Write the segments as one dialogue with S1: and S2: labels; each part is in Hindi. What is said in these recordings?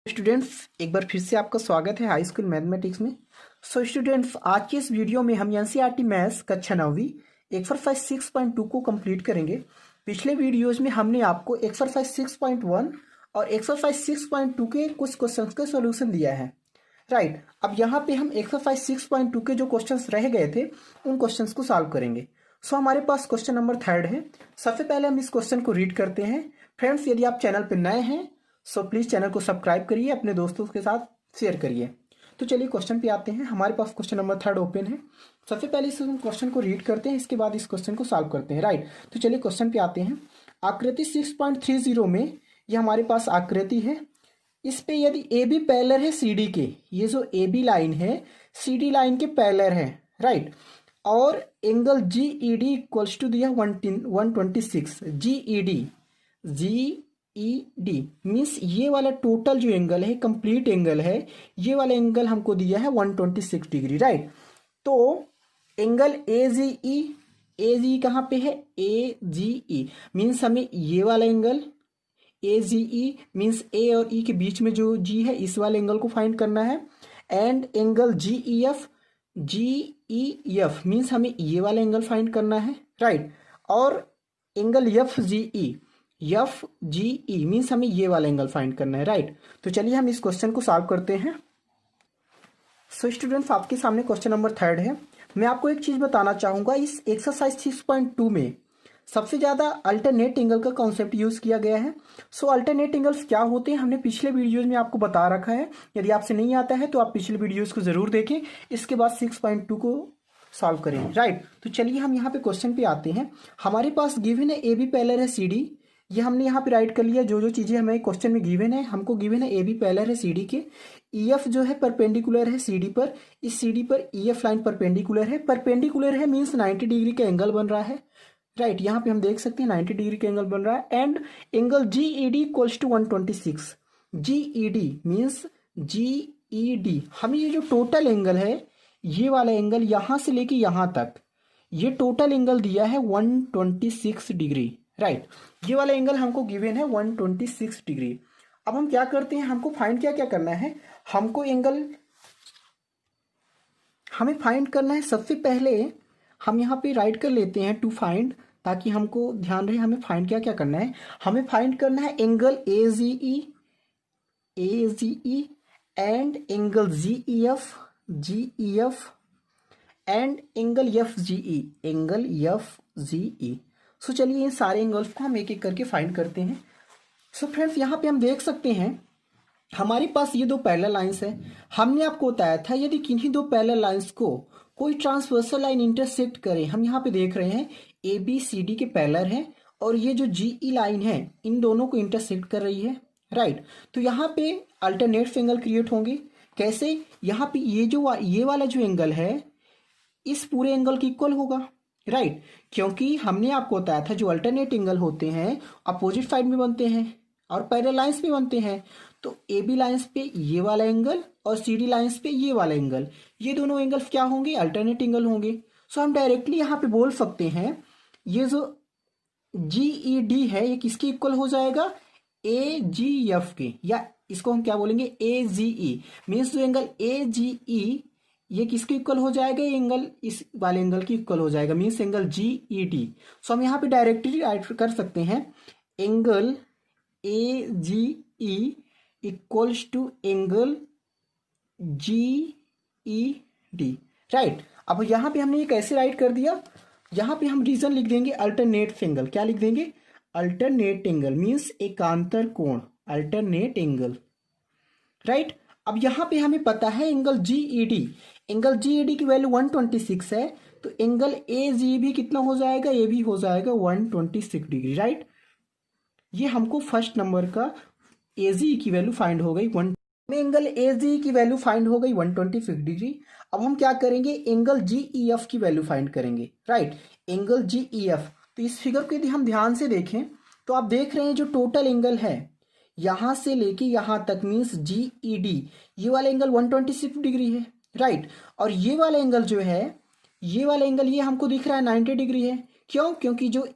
S1: स्टूडेंट्स, एक बार फिर से आपका स्वागत है हाई स्कूल मैथमेटिक्स में। स्टूडेंट्स, आज के इस वीडियो में हम एनसीईआरटी मैथ्स कक्षा 9वीं एक्सरसाइज 6.2 को कंप्लीट करेंगे। पिछले वीडियोज में हमने आपको एक्सरसाइज 6.1 और एक्सरसाइज 6.2 के कुछ क्वेश्चंस का सॉल्यूशन दिया है। राइट, अब यहाँ पे हम एक्सरसाइज 6.2 के जो क्वेश्चंस रह गए थे उन क्वेश्चंस को सॉल्व करेंगे। हमारे पास क्वेश्चन नंबर 3 है। सबसे पहले हम इस क्वेश्चन को रीड करते हैं। फ्रेंड्स, यदि आप चैनल पर नए हैं प्लीज़ चैनल को सब्सक्राइब करिए, अपने दोस्तों के साथ शेयर करिए। तो चलिए क्वेश्चन पे आते हैं। हमारे पास क्वेश्चन नंबर 3 ओपन है। सबसे पहले इस क्वेश्चन को रीड करते हैं, इसके बाद इस क्वेश्चन को सॉल्व करते हैं। राइट, तो चलिए क्वेश्चन पे आते हैं। आकृति 6.30 में ये हमारे पास आकृति है। इस पे यदि ए बी पैरेलल है सी डी के, ये जो ए बी लाइन है सी डी लाइन के पैरेलल है। राइट, और angle G E D equals to दिया 126। जी ई डी मीन्स ये वाला टोटल जो एंगल है, कंप्लीट एंगल है, ये वाला एंगल हमको दिया है 126 डिग्री। राइट, तो एंगल ए जी ई कहाँ पे है? ए जी ई मीन्स हमें ये वाला angle A G E means ए और ई के बीच में जो जी है इस वाले एंगल को फाइंड करना है। And angle G E F means हमें ये वाला एंगल फाइंड करना है। राइट, और angle F G E means हमें ये वाला एंगल फाइंड करना है। राइट, तो चलिए हम इस क्वेश्चन को सॉल्व करते हैं। स्टूडेंट्स, आपके सामने क्वेश्चन नंबर 3 है। मैं आपको एक चीज बताना चाहूंगा, इस एक्सरसाइज 6.2 में सबसे ज्यादा अल्टरनेट एंगल का कॉन्सेप्ट यूज किया गया है। अल्टरनेट एंगल्स क्या होते हैं हमने पिछले वीडियोज में आपको बता रखा है। यदि आपसे नहीं आता है तो आप पिछले वीडियोज को जरूर देखें, इसके बाद 6.2 को सॉल्व करें। राइट, तो चलिए हम यहाँ पे क्वेश्चन पे आते हैं। हमारे पास गिवन है ए बी पैरेलल है सी डी, ये हमने यहाँ पे राइट कर लिया। जो चीजें हमें क्वेश्चन में गिवन है, हमको गिवन है ए बी पैरेलल है सी डी के, ई एफ जो है परपेंडिकुलर है सी डी पर, इस सी डी पर ई एफ लाइन परपेंडिकुलर है मीन्स 90 डिग्री का एंगल बन रहा है। राइट, यहाँ पे हम देख सकते हैं 90 डिग्री का एंगल बन रहा है। And angle G E D equals to 126। G E D means हमें ये जो टोटल एंगल है, ये वाला एंगल यहाँ से लेके यहाँ तक, ये टोटल एंगल दिया है 126 डिग्री। राइट, ये वाला एंगल हमको गिवन है 126 डिग्री। अब हम क्या करते हैं, हमको फाइंड क्या करना है, हमको एंगल हमें फाइंड करना है। सबसे पहले हम यहाँ पे राइट कर लेते हैं टू फाइंड, ताकि हमको ध्यान रहे हमें फाइंड क्या करना है। हमें फाइंड करना है angle A G E and angle G E F and angle F G E. So चलिए इन सारे एंगल्स को हम एक एक करके फाइंड करते हैं। सो फ्रेंड्स, यहाँ पे हम देख सकते हैं हमारे पास ये दो पैरेलल लाइंस है। हमने आपको बताया था यदि किन्हीं दो पैरेलल लाइंस को कोई ट्रांसवर्सल लाइन इंटरसेक्ट करे, हम यहाँ पे देख रहे हैं ए बी सी डी के पैरेलल है और ये जो जी ई लाइन है इन दोनों को इंटरसेक्ट कर रही है। राइट, तो यहाँ पे अल्टरनेट एंगल क्रिएट होंगे। कैसे? यहाँ पे ये वाला जो एंगल है इस पूरे एंगल की इक्वल होगा। राइट, क्योंकि हमने आपको बताया था जो अल्टरनेट एंगल होते हैं अपोजिट साइड में बनते हैं और पैरेलल लाइंस पे बनते हैं। तो ए बी लाइंस पे ये वाला एंगल और सी डी लाइंस पे ये वाला एंगल, ये दोनों एंगल्स क्या होंगे? अल्टरनेट एंगल होंगे। सो हम डायरेक्टली यहाँ पे बोल सकते हैं ये जो जी ई डी है ये किसके इक्वल हो जाएगा? ए जी एफ के, या इसको हम क्या बोलेंगे? ए जी ई मीन्स जो एंगल ए जी ई ये किसके इक्वल हो जाएगा? ये एंगल इस वाले एंगल की इक्वल हो जाएगा means angle G E D. So हम यहाँ पे डायरेक्टली राइट कर सकते हैं angle A G E equals to angle G E D. Right, अब यहाँ पे हमने ये कैसे राइट कर दिया? यहाँ पे हम रीजन लिख देंगे अल्टरनेट एंगल। क्या लिख देंगे? अल्टरनेट एंगल मीन्स एकांतर कोण, अल्टरनेट एंगल। राइट, अब यहाँ पे हमें पता है एंगल जी ई डी की वैल्यू 126 है, तो एंगल ए जी भी कितना हो जाएगा? ये भी हो जाएगा 126 डिग्री। राइट, ये हमको फर्स्ट नंबर का ए जी की वैल्यू फाइंड हो गई एंगल ए जी की वैल्यू फाइंड हो गई 126 डिग्री। अब हम क्या करेंगे? एंगल जी ई एफ की वैल्यू फाइंड करेंगे। Right, angle G E F. तो इस फिगर को यदि हम ध्यान से देखें तो आप देख रहे हैं जो टोटल एंगल है यहां से लेके यहां तक मीन्स जी ई डी, ये वाला एंगल 126 डिग्री है। राइट, और ये वाला एंगल जो है ये वाला एंगल ये हमको दिख रहा है 90 डिग्री है, क्यों? क्योंकि जो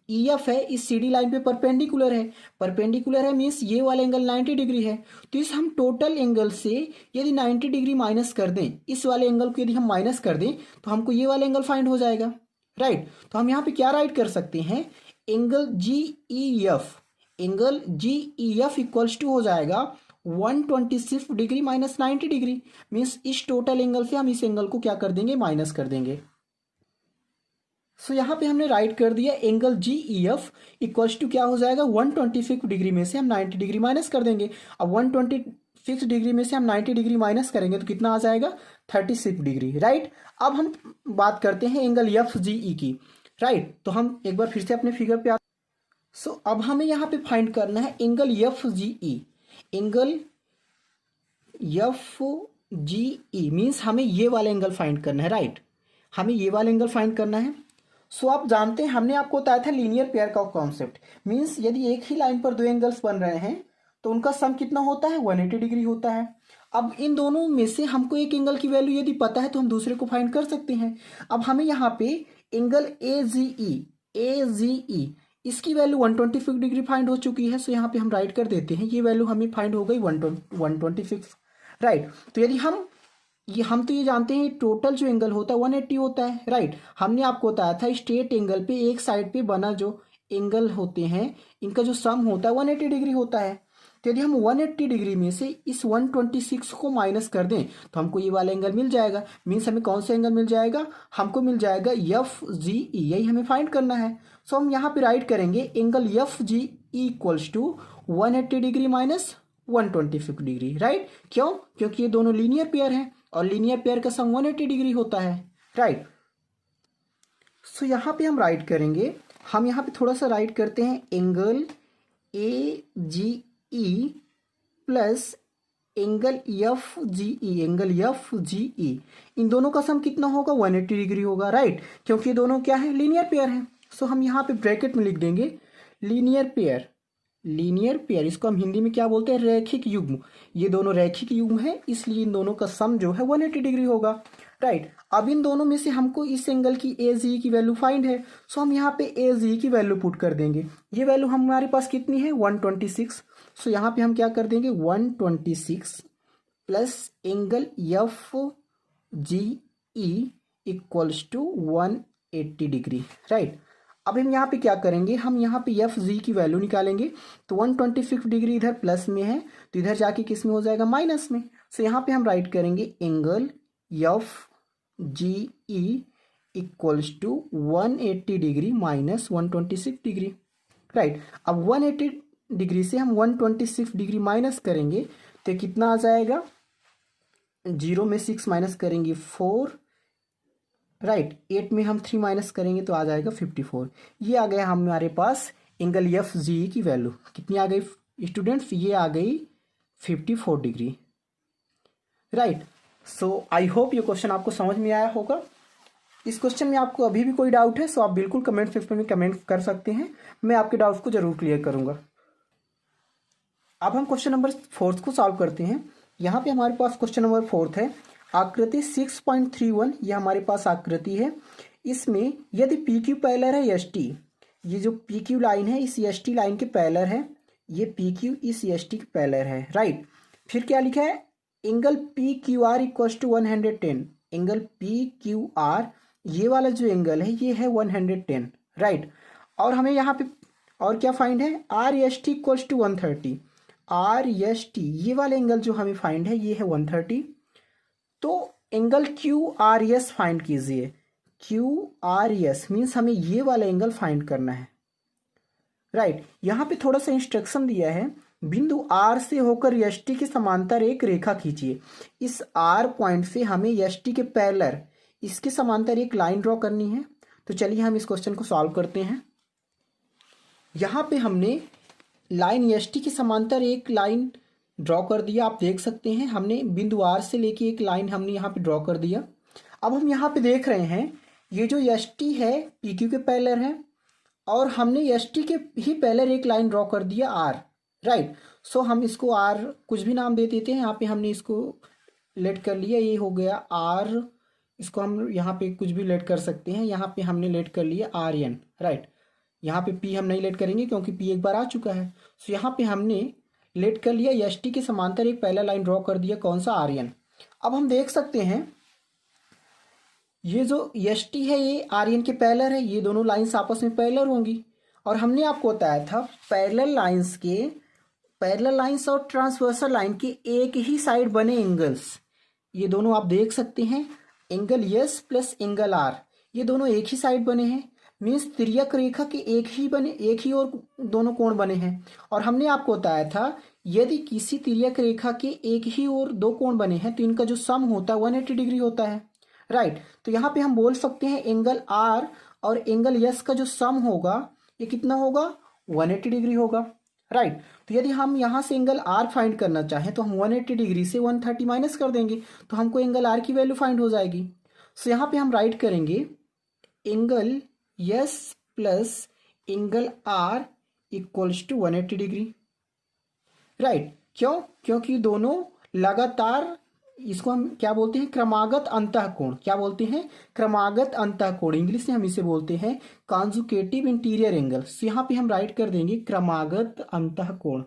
S1: ई एफ है इस सी डी लाइन पे परपेंडिकुलर है। परपेंडिकुलर है मीन्स ये वाला एंगल 90 डिग्री है। तो इस हम टोटल एंगल से यदि 90 डिग्री माइनस कर दें, इस वाले एंगल को यदि हम माइनस कर दें तो हमको ये वाला एंगल फाइंड हो जाएगा, राइट। तो हम यहाँ पे क्या राइट कर सकते हैं, angle G E F, angle G E F equals to हो जाएगा 126 डिग्री माइनस 90 डिग्री। मीन्स इस टोटल एंगल से हम इस एंगल को क्या कर देंगे, माइनस कर देंगे। सो यहाँ पे हमने राइट कर दिया angle G E F equals to क्या हो जाएगा, 126 डिग्री में से हम 90 डिग्री माइनस कर देंगे। अब 126 डिग्री में से हम 90 डिग्री माइनस करेंगे तो कितना आ जाएगा, 36 डिग्री, राइट। अब हम बात करते हैं एंगल एफ जी ई की, राइट। तो हम एक बार फिर से अपने फिगर पे सो अब हमें यहाँ पे फाइंड करना है angle F G E. Angle F G E means हमें ये वाला एंगल फाइंड करना है, राइट। हमें ये वाला एंगल फाइंड करना है। सो आप जानते हैं हमने आपको बताया था लीनियर पेयर का कॉन्सेप्ट। मीन्स यदि एक ही लाइन पर दो एंगल्स बन रहे हैं तो उनका सम कितना होता है, 180 डिग्री होता है। अब इन दोनों में से हमको एक एंगल की वैल्यू यदि पता है तो हम दूसरे को फाइंड कर सकते हैं। अब हमें यहाँ पे एंगल ए जी ई इसकी वैल्यू 125 डिग्री फाइंड हो चुकी है। सो यहाँ पे हम राइट कर देते हैं, ये वैल्यू हमें फाइंड हो गई 126, राइट। तो यदि हम तो ये जानते हैं टोटल जो एंगल होता है 180 होता है, राइट। हमने आपको बताया था स्ट्रेट एंगल पे एक साइड पे बना जो एंगल होते हैं इनका जो सम होता है 180 डिग्री होता है। तो यदि हम 180 डिग्री में से इस 126 को माइनस कर दें तो हमको ये वाला एंगल मिल जाएगा। मीन्स हमें कौन सा एंगल मिल जाएगा, हमको मिल जाएगा एफ जी ई, यही हमें फाइंड करना है। सो हम यहाँ पे राइट करेंगे angle F G E equals to 180 degree minus 125 degree, right. क्यों? क्योंकि ये दोनों लीनियर पेयर हैं और लीनियर पेयर का सम 180 डिग्री होता है, राइट। सो यहाँ पे हम राइट करेंगे, हम यहाँ पे थोड़ा सा राइट करते हैं angle A G E plus angle F G E, angle F G E, इन दोनों का सम कितना होगा, 180 डिग्री होगा, राइट। क्योंकि ये दोनों क्या है, लीनियर पेयर हैं। सो हम यहाँ पे ब्रैकेट में लिख देंगे लीनियर पेयर, लीनियर पेयर इसको हम हिंदी में क्या बोलते हैं, रैखिक युग्म। ये दोनों रैखिक युग्म है इसलिए इन दोनों का सम जो है 180 डिग्री होगा, राइट। अब इन दोनों में से हमको इस एंगल की ए जी की वैल्यू फाइंड है। सो हम यहाँ पे ए जी की वैल्यू पुट कर देंगे। ये वैल्यू हमारे पास कितनी है, 126। सो यहाँ पे हम क्या कर देंगे 126 plus angle F G E equals to 180 degree, right. अब हम यहाँ पे क्या करेंगे, हम यहाँ पे एफ जी की वैल्यू निकालेंगे। तो 126 डिग्री इधर प्लस में है तो इधर जाके किस में हो जाएगा, माइनस में। सो यहाँ पे हम राइट करेंगे angle F G E equals to 180 degree minus 126 degree, right. अब 180 डिग्री से हम 126 डिग्री माइनस करेंगे तो कितना आ जाएगा, 0 में 6 माइनस करेंगे 4, राइट। 8 में हम 3 माइनस करेंगे तो आ जाएगा 54। ये आ गया हमारे पास एंगल एफ जी की वैल्यू कितनी आ गई स्टूडेंट्स, ये आ गई 54 degree, right. So I hope ये क्वेश्चन आपको समझ में आया होगा। इस क्वेश्चन में आपको अभी भी कोई डाउट है सो आप बिल्कुल कमेंट सेक्शन में कमेंट कर सकते हैं, मैं आपके डाउट्स को जरूर क्लियर करूंगा। अब हम क्वेश्चन नंबर 4 को सॉल्व करते हैं। यहाँ पे हमारे पास क्वेश्चन नंबर 4 है, आकृति 6.31, ये हमारे पास आकृति है। इसमें यदि पी क्यू पैरेलल है एस टी, ये जो पी क्यू लाइन है इस एस टी लाइन के पैरेलल है, ये पी क्यू इस एस टी के पैरेलल है, राइट। फिर क्या लिखा है, angle P Q R equals to 110, angle P Q R ये वाला जो एंगल है ये है 110, राइट। और हमें यहाँ पे और क्या फाइंड है, R S T equals to 130, R S T ये वाला एंगल जो हमें फाइंड है ये है 130। तो angle Q R S find कीजिए, क्यू आर एस मीन्स हमें ये वाला एंगल फाइंड करना है, राइट। यहाँ पे थोड़ा सा इंस्ट्रक्शन दिया है, बिंदु आर से होकर एस टी के समांतर एक रेखा खींचिए। इस आर पॉइंट से हमें एस टी के पैरेलल इसके समांतर एक लाइन ड्रॉ करनी है। तो चलिए हम इस क्वेश्चन को सॉल्व करते हैं। यहाँ पे हमने लाइन एस टी के समांतर एक लाइन ड्रॉ कर दिया, आप देख सकते हैं हमने बिंदु आर से लेके एक लाइन हमने यहाँ पे ड्रॉ कर दिया। अब हम यहाँ पे देख रहे हैं ये जो एस टी है पी क्यू के पैरेलल है और हमने एस टी के ही पैरेलल एक लाइन ड्रॉ कर दिया आर, राइट। सो हम इसको आर कुछ भी नाम दे देते हैं, यहाँ पे हमने इसको लेट कर लिया, ये हो गया आर इसको हम यहाँ पे कुछ भी लेट कर सकते हैं। यहाँ पे हमने लेट कर लिया आर एन, राइट। यहाँ पे पी हम नहीं लेट करेंगे क्योंकि पी एक बार आ चुका है। सो यहाँ पे हमने लेट कर लिया एस टी के समांतर एक पहला लाइन ड्रॉ कर दिया, कौन सा, आर एन। अब हम देख सकते हैं ये जो एस टी है ये आर एन के पैरेलल है, ये दोनों लाइंस आपस में पैरेलल होंगी। और हमने आपको बताया था पैरेलल लाइंस और ट्रांसवर्सल लाइन के एक ही साइड बने एंगल्स, ये दोनों आप देख सकते हैं, angle S plus angle R, ये दोनों एक ही साइड बने हैं। मीन्स तिर्यक रेखा के एक ही और दोनों कोण बने हैं। और हमने आपको बताया था यदि किसी तिर्यक रेखा के एक ही और दो कोण बने हैं तो इनका जो सम होता है 180 डिग्री होता है, राइट। तो यहाँ पे हम बोल सकते हैं एंगल आर और एंगल एस का जो सम होगा ये कितना होगा, 180 डिग्री होगा, राइट। तो यदि हम यहाँ से एंगल आर फाइंड करना चाहें तो हम 180 डिग्री से 130 माइनस कर देंगे तो हमको एंगल आर की वैल्यू फाइंड हो जाएगी। सो यहाँ पे हम राइट करेंगे angle S plus angle R equals to 180 degree, right. क्यों, क्योंकि दोनों लगातार, इसको हम क्या बोलते हैं, क्रमागत अंतःकोण, क्या बोलते हैं, क्रमागत अंतःकोण, इंग्लिश में हम इसे बोलते हैं कॉन्जुगेटिव इंटीरियर एंगल। यहाँ पे हम राइट कर देंगे क्रमागत अंतःकोण,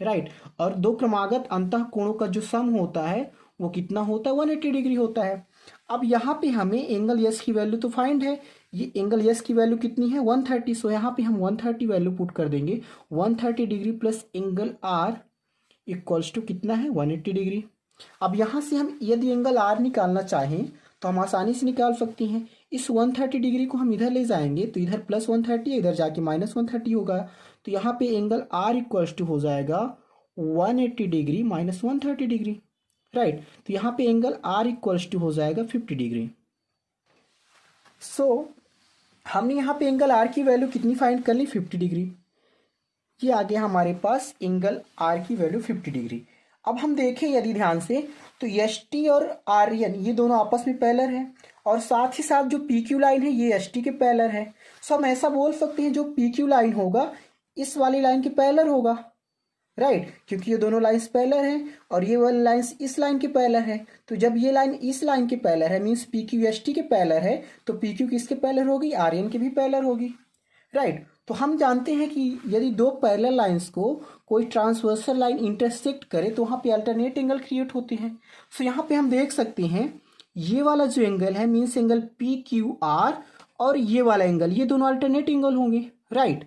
S1: राइट। और दो क्रमागत अंतःकोणों का जो सम होता है वो कितना होता है, 180 डिग्री होता है। अब यहाँ पे हमें एंगल एस की वैल्यू तो फाइंड है, ये एंगल एस की वैल्यू कितनी है, 130। सो यहाँ पे हम 130 वैल्यू पुट कर देंगे, 130 degree plus angle R equals to कितना है, 180 डिग्री। अब यहाँ से हम यदि एंगल आर निकालना चाहें तो हम आसानी से निकाल सकते हैं। इस 130 डिग्री को हम इधर ले जाएंगे तो इधर प्लस 130 इधर जाके माइनस 130 होगा। तो यहाँ पे एंगल आर इक्वल्स टू हो जाएगा 180 डिग्री माइनस 130 डिग्री, राइट। तो यहाँ पे एंगल आर इक्वल्स टू हो जाएगा 50 डिग्री। सो हमने यहाँ पे एंगल आर की वैल्यू कितनी फाइंड कर ली, 50 डिग्री। ये आ गया हमारे पास एंगल आर की वैल्यू 50 डिग्री। अब हम देखें यदि ध्यान से तो एस टी और आर एन ये दोनों आपस में पैरेलल हैं और साथ ही साथ जो पी क्यू लाइन है ये एस टी के पैरेलल है। सो हम ऐसा बोल सकते हैं जो पी क्यू लाइन होगा इस वाली लाइन के पैरेलल होगा, राइट, क्योंकि ये दोनों लाइंस पैरेलल हैं और ये वाली लाइंस इस लाइन के पैरेलल है। तो जब ये लाइन इस लाइन के पैरेलल है means P Q S T के पैरेलल है तो पी क्यू किसके पैरेलल होगी, आर एन के भी पैरेलल होगी, राइट। तो हम जानते हैं कि यदि दो पैरेलल लाइंस को कोई ट्रांसवर्सल लाइन इंटरसेक्ट करे तो वहाँ पे अल्टरनेट एंगल क्रिएट होते हैं। सो यहाँ पे हम देख सकते हैं ये वाला जो एंगल है means angle P Q are और ये वाला एंगल, ये दोनों अल्टरनेट एंगल होंगे, right.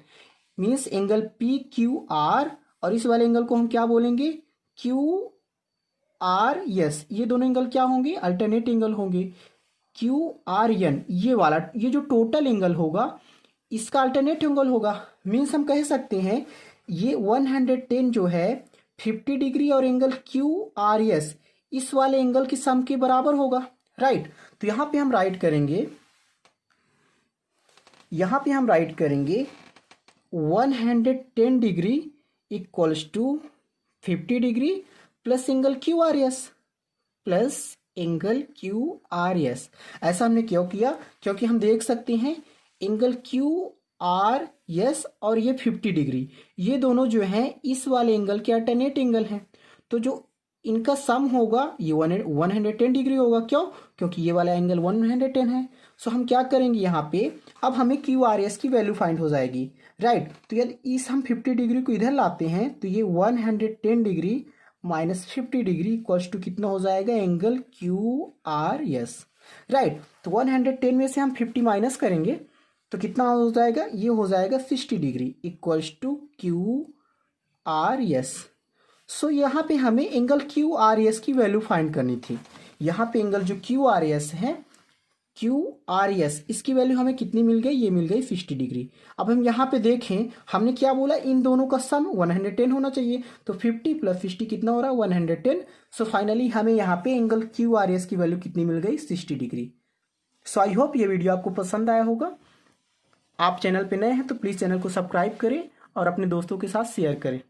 S1: Means angle P Q are और इस वाले एंगल को हम क्या बोलेंगे, क्यू आर एस, ये दोनों एंगल क्या होंगे, अल्टरनेट एंगल होंगे। क्यू आर एन ये वाला, ये जो टोटल एंगल होगा इसका अल्टरनेट एंगल होगा। मीन्स हम कह सकते हैं ये 110 जो है 50 डिग्री और एंगल क्यू आर एस इस वाले एंगल की सम के बराबर होगा, राइट। तो यहाँ पे हम राइट करेंगे 110 degree equals to 50 degree plus angle Q R S ऐसा हमने क्यों किया, क्योंकि हम देख सकते हैं एंगल क्यू आर एस और ये 50 डिग्री ये दोनों जो हैं इस वाले एंगल के अल्टरनेट एंगल हैं। तो जो इनका सम होगा ये 110 डिग्री होगा। क्यों, क्योंकि ये वाला एंगल 110 है। सो हम क्या करेंगे यहाँ पे, अब हमें क्यू आर एस की वैल्यू फाइंड हो जाएगी, राइट। तो यदि इस हम 50 डिग्री को इधर लाते हैं तो ये 110 degree minus 50 degree equals to कितना हो जाएगा, angle Q R S, right. तो 110 में से हम 50 माइनस करेंगे तो कितना हो जाएगा, ये हो जाएगा 60 degree equals to Q R S. So यहाँ पे हमें एंगल क्यू आर एस की वैल्यू फाइंड करनी थी। यहाँ पे एंगल जो क्यू आर एस है, क्यू आर एस इसकी वैल्यू हमें कितनी मिल गई, ये मिल गई 60 डिग्री। अब हम यहाँ पे देखें हमने क्या बोला, इन दोनों का सम 110 होना चाहिए। तो 50 प्लस 60 कितना हो रहा है, 110। सो फाइनली हमें यहाँ पे एंगल क्यू आर एस की वैल्यू कितनी मिल गई, 60 डिग्री। सो आई होप ये वीडियो आपको पसंद आया होगा। आप चैनल पे नए हैं तो प्लीज़ चैनल को सब्सक्राइब करें और अपने दोस्तों के साथ शेयर करें।